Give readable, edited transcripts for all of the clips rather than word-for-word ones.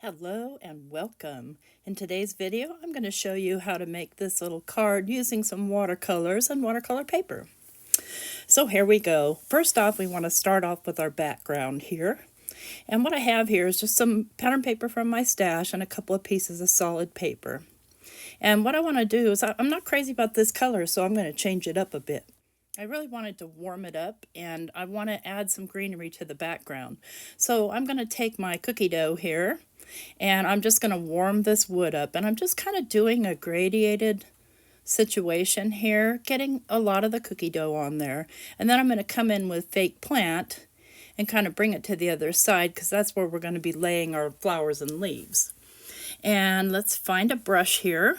Hello and welcome. In today's video, I'm going to show you how to make this little card using some watercolors and watercolor paper. So here we go. First off, we want to start off with our background here. And what I have here is just some pattern paper from my stash and a couple of pieces of solid paper. And what I want to do is, I'm not crazy about this color, so I'm going to change it up a bit. I really wanted to warm it up, and I want to add some greenery to the background. So I'm going to take my cookie dough here, and I'm just going to warm this wood up. And I'm just kind of doing a gradiated situation here, getting a lot of the cookie dough on there. And then I'm going to come in with fake plant and kind of bring it to the other side, because that's where we're going to be laying our flowers and leaves. And let's find a brush here,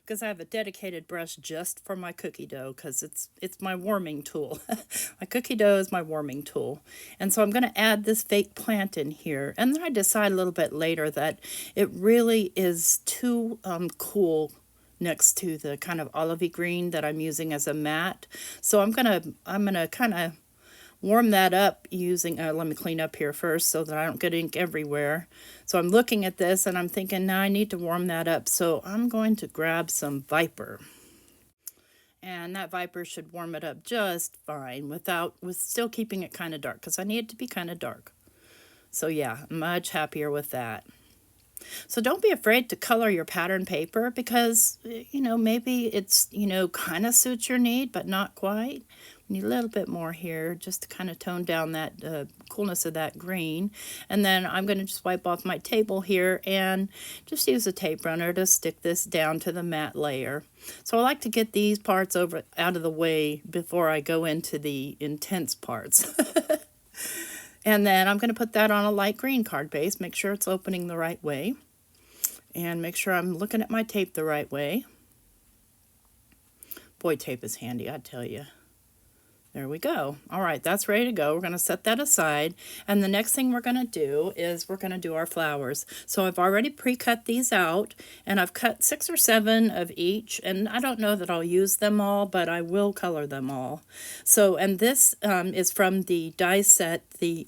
because I have a dedicated brush just for my cookie dough, because it's my warming tool. My cookie dough is my warming tool. And so I'm going to add this fake plant in here. And then I decide a little bit later that it really is too cool next to the kind of olivey green that I'm using as a matte. So I'm gonna kind of warm that up using, let me clean up here first so that I don't get ink everywhere. So I'm looking at this and I'm thinking, now I need to warm that up. So I'm going to grab some Viper. And that Viper should warm it up just fine with still keeping it kind of dark, because I need it to be kind of dark. So yeah, I'm much happier with that. So don't be afraid to color your pattern paper, because, maybe it's, kind of suits your need, but not quite. We need a little bit more here just to kind of tone down that coolness of that green. And then I'm going to just wipe off my table here and just use a tape runner to stick this down to the matte layer. So I like to get these parts out of the way before I go into the intense parts. And then I'm going to put that on a light green card base, make sure it's opening the right way, and make sure I'm looking at my tape the right way. Boy, tape is handy, I tell you. There we go. All right, that's ready to go. We're going to set that aside. And the next thing we're going to do is we're going to do our flowers. So I've already pre-cut these out, and I've cut 6 or 7 of each. And I don't know that I'll use them all, but I will color them all. So, and this is from the die set, the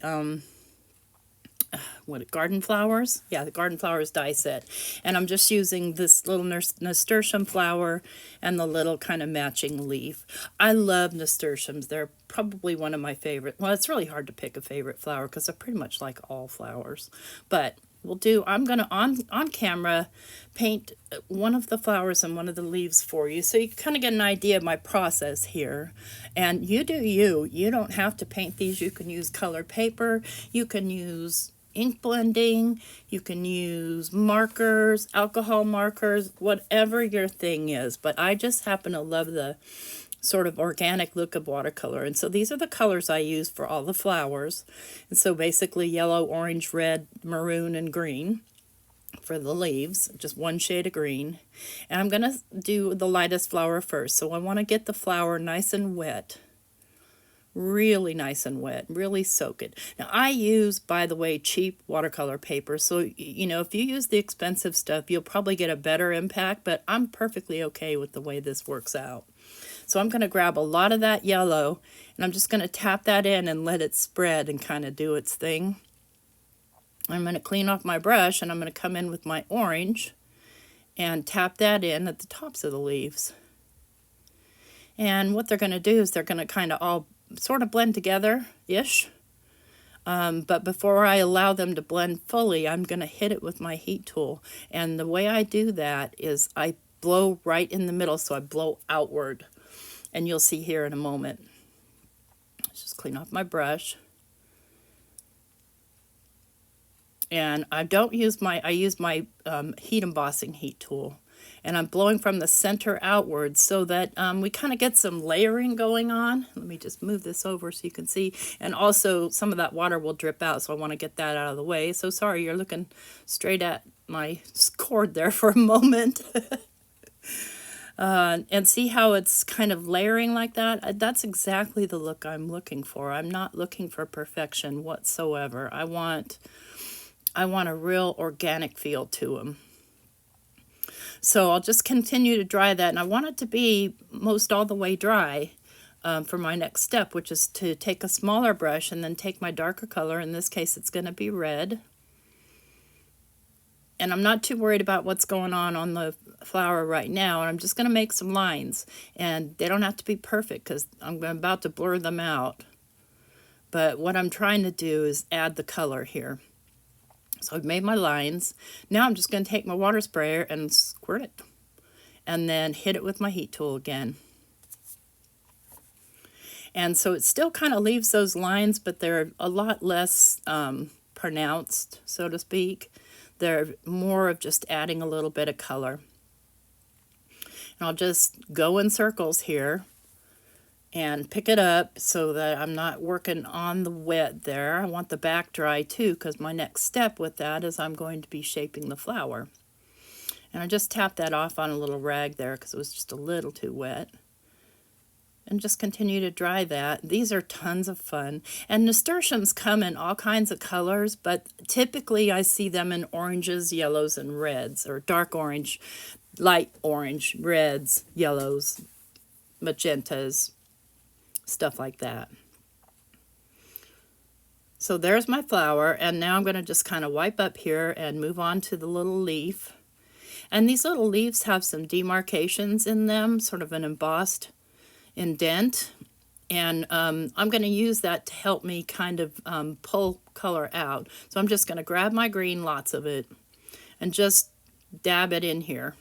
garden flowers? Yeah, the garden flowers die set. And I'm just using this little nasturtium flower and the little kind of matching leaf. I love nasturtiums. They're probably one of my favorite. Well, it's really hard to pick a favorite flower because I pretty much like all flowers. But I'm going to, on camera, paint one of the flowers and one of the leaves for you, so you can kind of get an idea of my process here. And you do you. You don't have to paint these. You can use colored paper. You can use ink blending. You can use markers, alcohol markers, whatever your thing is. But I just happen to love the sort of organic look of watercolor. And so these are the colors I use for all the flowers. And so basically yellow, orange, red, maroon, and green for the leaves, just one shade of green. And I'm going to do the lightest flower first. So I want to get the flower nice and wet. Really nice and wet, really soak it. Now I use, by the way, cheap watercolor paper, so if you use the expensive stuff, you'll probably get a better impact, but I'm perfectly okay with the way this works out. So I'm going to grab a lot of that yellow, and I'm just going to tap that in and let it spread and kind of do its thing. I'm going to clean off my brush, and I'm going to come in with my orange and tap that in at the tops of the leaves. And what they're going to do is they're going to kind of all sort of blend together-ish. But before I allow them to blend fully, I'm going to hit it with my heat tool. And the way I do that is I blow right in the middle, so I blow outward. And you'll see here in a moment. Let's just clean off my brush. And I use my heat embossing heat tool. And I'm blowing from the center outwards so that we kind of get some layering going on. Let me just move this over so you can see. And also some of that water will drip out, so I want to get that out of the way. So sorry, you're looking straight at my cord there for a moment. And see how it's kind of layering like that? That's exactly the look I'm looking for. I'm not looking for perfection whatsoever. I want a real organic feel to them. So I'll just continue to dry that, and I want it to be most all the way dry for my next step, which is to take a smaller brush and then take my darker color. In this case, it's going to be red. And I'm not too worried about what's going on the flower right now. And I'm just going to make some lines. And they don't have to be perfect because I'm about to blur them out. But what I'm trying to do is add the color here. So I've made my lines. Now I'm just going to take my water sprayer and squirt it. And then hit it with my heat tool again. And so it still kind of leaves those lines, but they're a lot less pronounced, so to speak. They're more of just adding a little bit of color. And I'll just go in circles here and pick it up so that I'm not working on the wet there. I want the back dry too, because my next step with that is I'm going to be shaping the flower. And I just tapped that off on a little rag there because it was just a little too wet. And just continue to dry that. These are tons of fun. And nasturtiums come in all kinds of colors, but typically I see them in oranges, yellows, and reds, or dark orange, light orange, reds, yellows, magentas, stuff like that. So there's my flower, and now I'm going to just kind of wipe up here and move on to the little leaf. And these little leaves have some demarcations in them, sort of an embossed indent, and I'm going to use that to help me kind of pull color out. So I'm just going to grab my green, lots of it, and just dab it in here.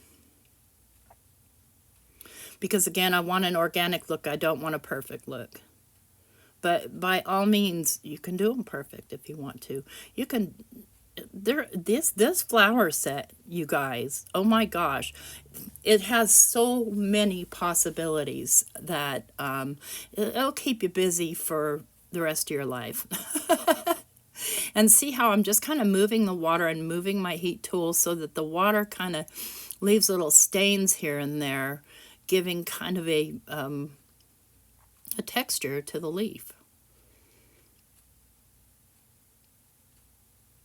Because again, I want an organic look. I don't want a perfect look. But by all means, you can do them perfect if you want to. You can. This flower set, you guys, oh my gosh, it has so many possibilities that it'll keep you busy for the rest of your life. And see how I'm just kind of moving the water and moving my heat tool so that the water kind of leaves little stains here and there, giving kind of a texture to the leaf.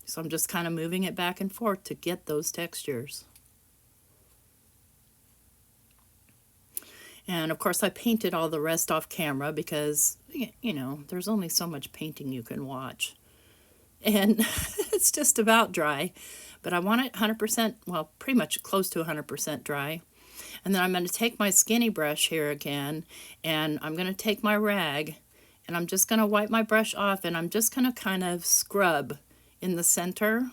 So I'm just kind of moving it back and forth to get those textures. And of course I painted all the rest off camera because, you know, there's only so much painting you can watch. And it's just about dry. But I want it 100%, well, pretty much close to 100% dry. And then I'm going to take my skinny brush here again, and I'm going to take my rag, and I'm just going to wipe my brush off, and I'm just going to kind of scrub in the center,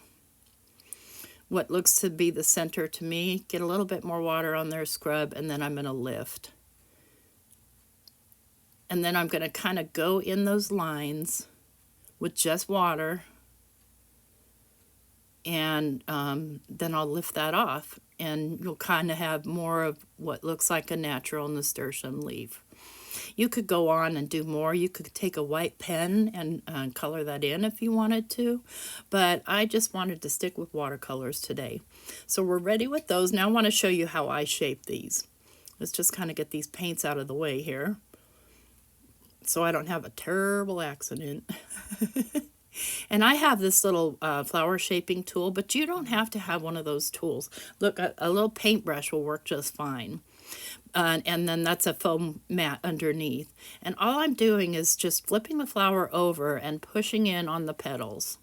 what looks to be the center to me. Get a little bit more water on there, scrub, and then I'm going to lift. And then I'm going to kind of go in those lines with just water, and then I'll lift that off, and you'll kind of have more of what looks like a natural nasturtium leaf. You could go on and do more. You could take a white pen and color that in if you wanted to, but I just wanted to stick with watercolors today. So we're ready with those. Now I want to show you how I shape these. Let's just kind of get these paints out of the way here so I don't have a terrible accident. And I have this little flower shaping tool, but you don't have to have one of those tools. Look, a little paintbrush will work just fine. And then that's a foam mat underneath. And all I'm doing is just flipping the flower over and pushing in on the petals.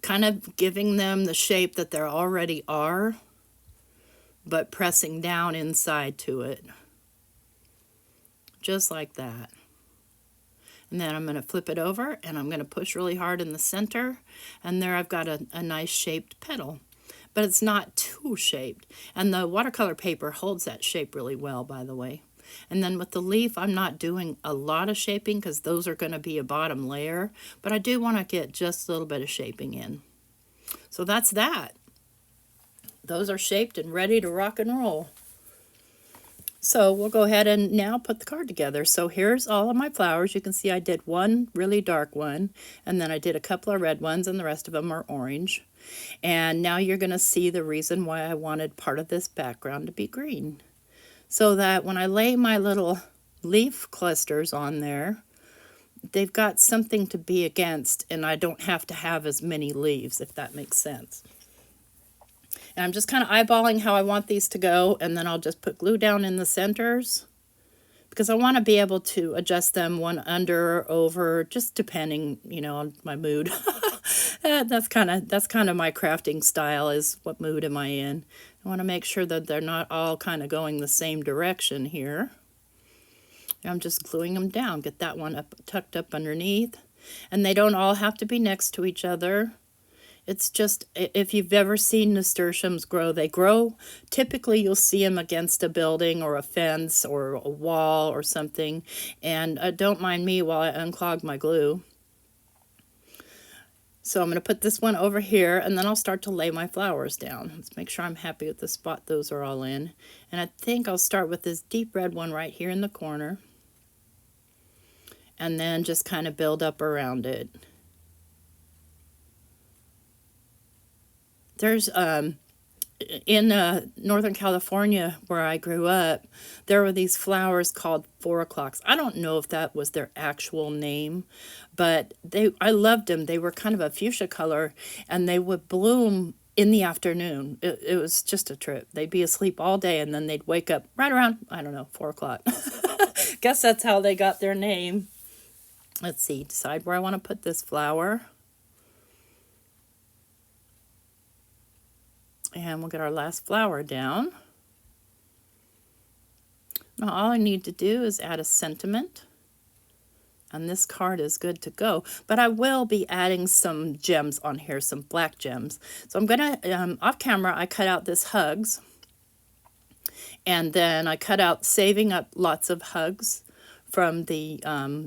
Kind of giving them the shape that they already are, but pressing down inside to it. Just like that. And then I'm going to flip it over, and I'm going to push really hard in the center, and there I've got a nice shaped petal. But it's not too shaped. And the watercolor paper holds that shape really well, by the way. And then with the leaf, I'm not doing a lot of shaping because those are going to be a bottom layer. But I do want to get just a little bit of shaping in. So that's that. Those are shaped and ready to rock and roll. So we'll go ahead and now put the card together. So here's all of my flowers. You can see I did one really dark one, and then I did a couple of red ones, and the rest of them are orange. And now you're going to see the reason why I wanted part of this background to be green. So that when I lay my little leaf clusters on there, they've got something to be against, and I don't have to have as many leaves, if that makes sense. And I'm just kind of eyeballing how I want these to go, and then I'll just put glue down in the centers because I want to be able to adjust them one under or over, just depending, you know, on my mood. That's kind of my crafting style, is what mood am I in. I want to make sure that they're not all kind of going the same direction here. I'm just gluing them down. Get that one up, tucked up underneath. And they don't all have to be next to each other. It's just, if you've ever seen nasturtiums grow, they grow, typically you'll see them against a building or a fence or a wall or something. And don't mind me while I unclog my glue. So I'm going to put this one over here, and then I'll start to lay my flowers down. Let's make sure I'm happy with the spot those are all in. And I think I'll start with this deep red one right here in the corner. And then just kind of build up around it. There's, in Northern California, where I grew up, there were these flowers called 4 o'clocks. I don't know if that was their actual name, but I loved them. They were kind of a fuchsia color, and they would bloom in the afternoon. It was just a trip. They'd be asleep all day, and then they'd wake up right around, I don't know, 4 o'clock. Guess that's how they got their name. Let's see, decide where I want to put this flower. And we'll get our last flower down. Now all I need to do is add a sentiment. And this card is good to go. But I will be adding some gems on here, some black gems. So I'm going to, off camera, I cut out this hugs. And then I cut out saving up lots of hugs from the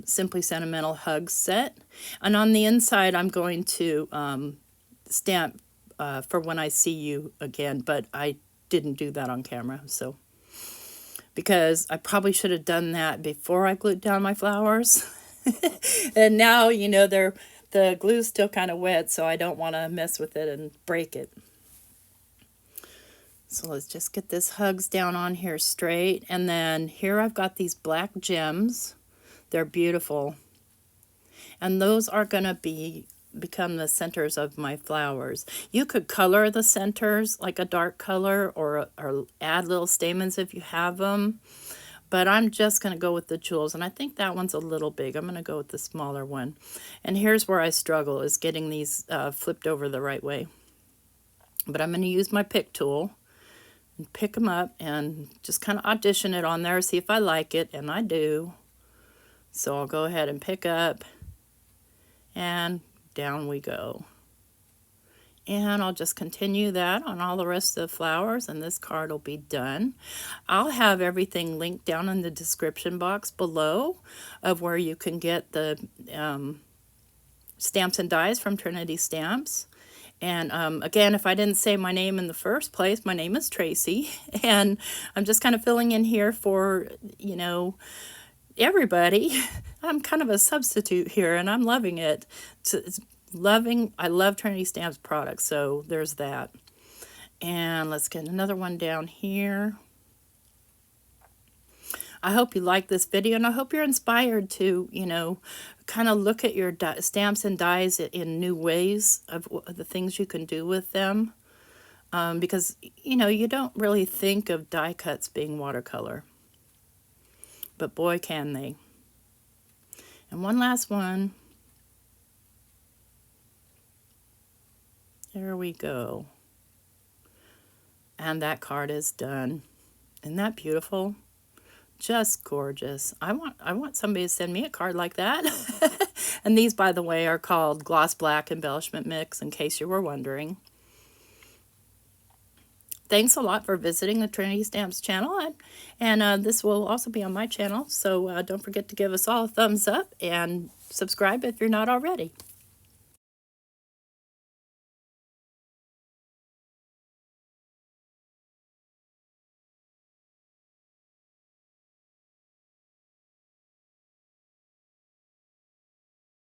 Simply Sentimental hugs set. And on the inside, I'm going to stamp for when I see you again, but I didn't do that on camera, so because I probably should have done that before I glued down my flowers. And now, you know, the glue's still kind of wet, so I don't want to mess with it and break it. So let's just get this hugs down on here straight, and then here I've got these black gems. They're beautiful, and those are going to become the centers of my flowers. You could color the centers like a dark color, or add little stamens if you have them, but I'm just going to go with the jewels, and I think that one's a little big. I'm going to go with the smaller one. And here's where I struggle, is getting these flipped over the right way. But I'm going to use my pick tool and pick them up and just kind of audition it on there, see if I like it, and I do. So I'll go ahead and pick up, and down we go. And I'll just continue that on all the rest of the flowers, and this card will be done. I'll have everything linked down in the description box below of where you can get the stamps and dies from Trinity Stamps. And again, if I didn't say my name in the first place, my name is Tracy, and I'm just kind of filling in here for, you know, everybody. I'm kind of a substitute here, and I'm loving it. I love Trinity Stamps products, so there's that. And let's get another one down here. I hope you like this video, and I hope you're inspired to, you know, kind of look at your stamps and dies in new ways of the things you can do with them. Because, you know, you don't really think of die cuts being watercolor. But boy, can they. And one last one. There we go. And that card is done. Isn't that beautiful? Just gorgeous. I want somebody to send me a card like that. And these, by the way, are called Gloss Black Embellishment Mix, in case you were wondering. Thanks a lot for visiting the Trinity Stamps channel, and this will also be on my channel, so don't forget to give us all a thumbs up and subscribe if you're not already.